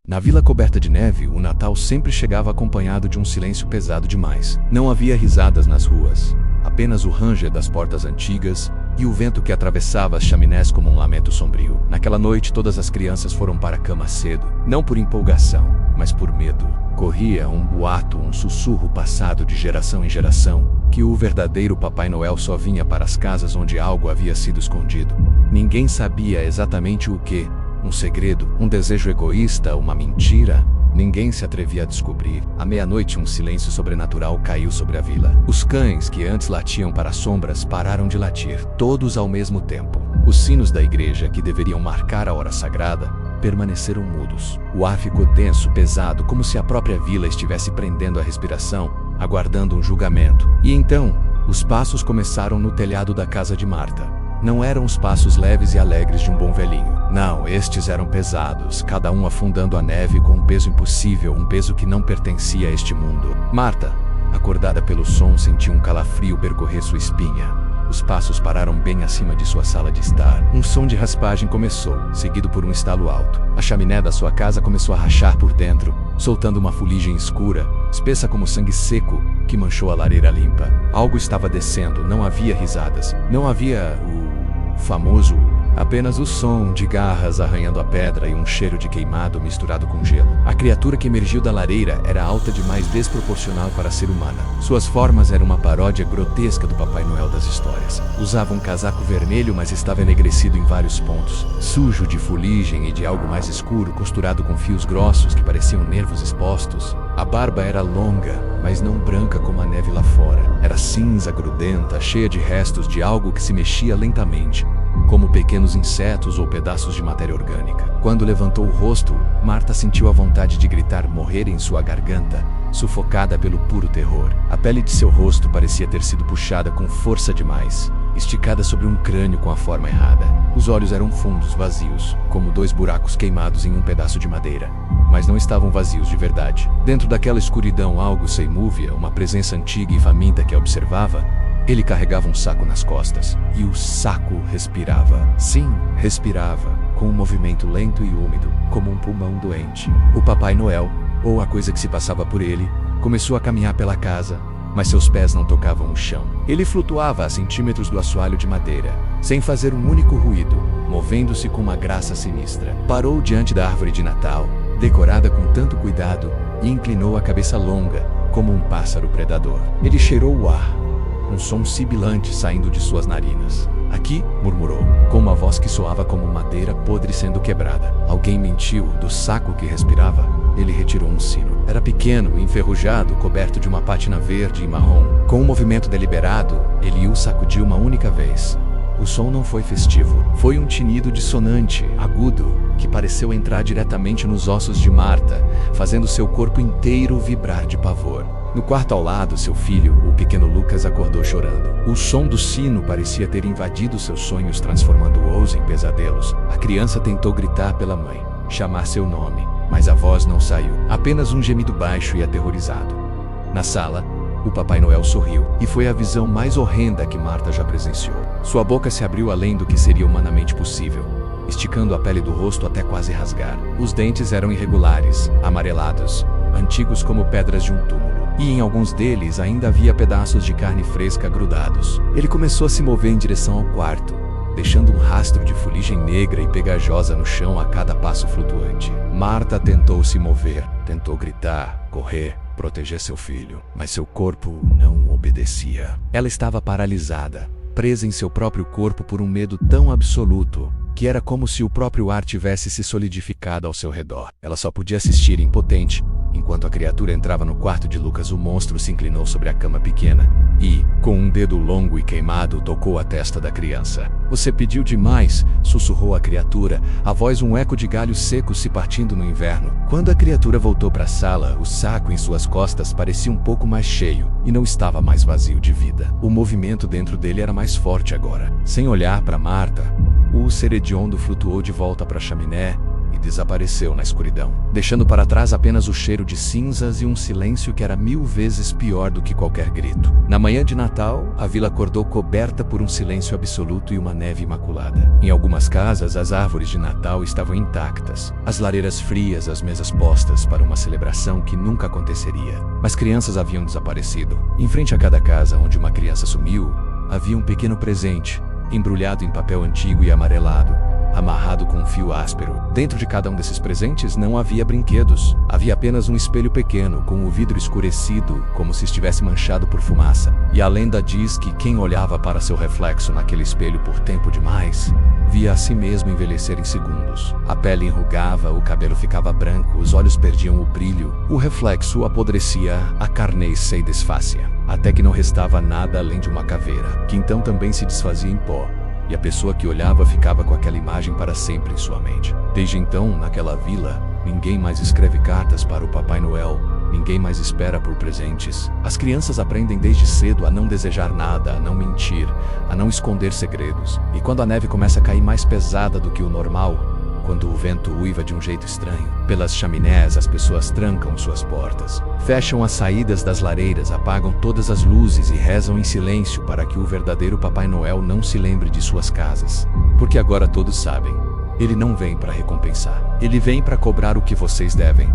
Na vila coberta de neve, o Natal sempre chegava acompanhado de um silêncio pesado demais. Não havia risadas nas ruas, apenas o ranger das portas antigas e o vento que atravessava as chaminés como um lamento sombrio. Naquela noite, todas as crianças foram para a cama cedo, não por empolgação, mas por medo. Corria um boato, um sussurro passado de geração em geração, que o verdadeiro Papai Noel só vinha para as casas onde algo havia sido escondido. Ninguém sabia exatamente o que. Um segredo, um desejo egoísta, uma mentira. Ninguém se atrevia a descobrir. À meia-noite, um silêncio sobrenatural caiu sobre a vila. Os cães, que antes latiam para as sombras, pararam de latir, todos ao mesmo tempo. Os sinos da igreja, que deveriam marcar a hora sagrada, permaneceram mudos. O ar ficou tenso, pesado, como se a própria vila estivesse prendendo a respiração, aguardando um julgamento. E então, os passos começaram no telhado da casa de Marta. Não eram os passos leves e alegres de um bom velhinho. Não, estes eram pesados, cada um afundando a neve com um peso impossível, um peso que não pertencia a este mundo. Marta, acordada pelo som, sentiu um calafrio percorrer sua espinha. Os passos pararam bem acima de sua sala de estar. Um som de raspagem começou, seguido por um estalo alto. A chaminé da sua casa começou a rachar por dentro, soltando uma fuligem escura, espessa como sangue seco, que manchou a lareira limpa. Algo estava descendo, não havia risadas, não havia o famoso, apenas o som de garras arranhando a pedra e um cheiro de queimado misturado com gelo. A criatura que emergiu da lareira era alta demais, desproporcional para ser humana. Suas formas eram uma paródia grotesca do Papai Noel das histórias. Usava um casaco vermelho, mas estava enegrecido em vários pontos, sujo de fuligem e de algo mais escuro, costurado com fios grossos que pareciam nervos expostos. A barba era longa, mas não branca como a neve lá fora. Era cinza, grudenta, cheia de restos de algo que se mexia lentamente, como pequenos insetos ou pedaços de matéria orgânica. Quando levantou o rosto, Marta sentiu a vontade de gritar, morrer em sua garganta, sufocada pelo puro terror. A pele de seu rosto parecia ter sido puxada com força demais, esticada sobre um crânio com a forma errada. Os olhos eram fundos, vazios, como dois buracos queimados em um pedaço de madeira. Mas não estavam vazios de verdade. Dentro daquela escuridão, algo sem múvia, uma presença antiga e faminta que a observava. Ele carregava um saco nas costas, e o saco respirava. Sim, respirava, com um movimento lento e úmido, como um pulmão doente. O Papai Noel, ou a coisa que se passava por ele, começou a caminhar pela casa, mas seus pés não tocavam o chão. Ele flutuava a centímetros do assoalho de madeira, sem fazer um único ruído, movendo-se com uma graça sinistra. Parou diante da árvore de Natal, decorada com tanto cuidado, e inclinou a cabeça longa, como um pássaro predador. Ele cheirou o ar, um som sibilante saindo de suas narinas. Aqui, murmurou, com uma voz que soava como madeira podre sendo quebrada. Alguém mentiu. Do saco que respirava, ele retirou um sino. Era pequeno, enferrujado, coberto de uma pátina verde e marrom. Com um movimento deliberado, ele o sacudiu uma única vez. O som não foi festivo. Foi um tinido dissonante, agudo, que pareceu entrar diretamente nos ossos de Marta, fazendo seu corpo inteiro vibrar de pavor. No quarto ao lado, seu filho, o pequeno Lucas, acordou chorando. O som do sino parecia ter invadido seus sonhos, transformando-os em pesadelos. A criança tentou gritar pela mãe, chamar seu nome, mas a voz não saiu. Apenas um gemido baixo e aterrorizado. Na sala, o Papai Noel sorriu, e foi a visão mais horrenda que Marta já presenciou. Sua boca se abriu além do que seria humanamente possível, esticando a pele do rosto até quase rasgar. Os dentes eram irregulares, amarelados, antigos como pedras de um túmulo. E em alguns deles ainda havia pedaços de carne fresca grudados. Ele começou a se mover em direção ao quarto, deixando um rastro de fuligem negra e pegajosa no chão a cada passo flutuante. Marta tentou se mover, tentou gritar, correr, proteger seu filho, mas seu corpo não obedecia. Ela estava paralisada, presa em seu próprio corpo por um medo tão absoluto, que era como se o próprio ar tivesse se solidificado ao seu redor. Ela só podia assistir impotente. Enquanto a criatura entrava no quarto de Lucas, o monstro se inclinou sobre a cama pequena e, com um dedo longo e queimado, tocou a testa da criança. Você pediu demais, sussurrou a criatura, a voz um eco de galhos secos se partindo no inverno. Quando a criatura voltou para a sala, o saco em suas costas parecia um pouco mais cheio e não estava mais vazio de vida. O movimento dentro dele era mais forte agora. Sem olhar para Marta, o ser hediondo flutuou de volta para a chaminé e desapareceu na escuridão, deixando para trás apenas o cheiro de cinzas e um silêncio que era 1000 vezes pior do que qualquer grito. Na manhã de Natal, a vila acordou coberta por um silêncio absoluto e uma neve imaculada. Em algumas casas, as árvores de Natal estavam intactas, as lareiras frias, as mesas postas para uma celebração que nunca aconteceria. Mas crianças haviam desaparecido. Em frente a cada casa onde uma criança sumiu, havia um pequeno presente, embrulhado em papel antigo e amarelado, amarrado com um fio áspero. Dentro de cada um desses presentes não havia brinquedos. Havia apenas um espelho pequeno, com o vidro escurecido, como se estivesse manchado por fumaça. E a lenda diz que quem olhava para seu reflexo naquele espelho por tempo demais, via a si mesmo envelhecer em segundos. A pele enrugava, o cabelo ficava branco, os olhos perdiam o brilho, o reflexo apodrecia, a carne se desfazia, até que não restava nada além de uma caveira, que então também se desfazia em pó. E a pessoa que olhava ficava com aquela imagem para sempre em sua mente. Desde então, naquela vila, ninguém mais escreve cartas para o Papai Noel, ninguém mais espera por presentes. As crianças aprendem desde cedo a não desejar nada, a não mentir, a não esconder segredos. E quando a neve começa a cair mais pesada do que o normal, quando o vento uiva de um jeito estranho, pelas chaminés as pessoas trancam suas portas, fecham as saídas das lareiras, apagam todas as luzes e rezam em silêncio para que o verdadeiro Papai Noel não se lembre de suas casas. Porque agora todos sabem, ele não vem para recompensar, ele vem para cobrar o que vocês devem.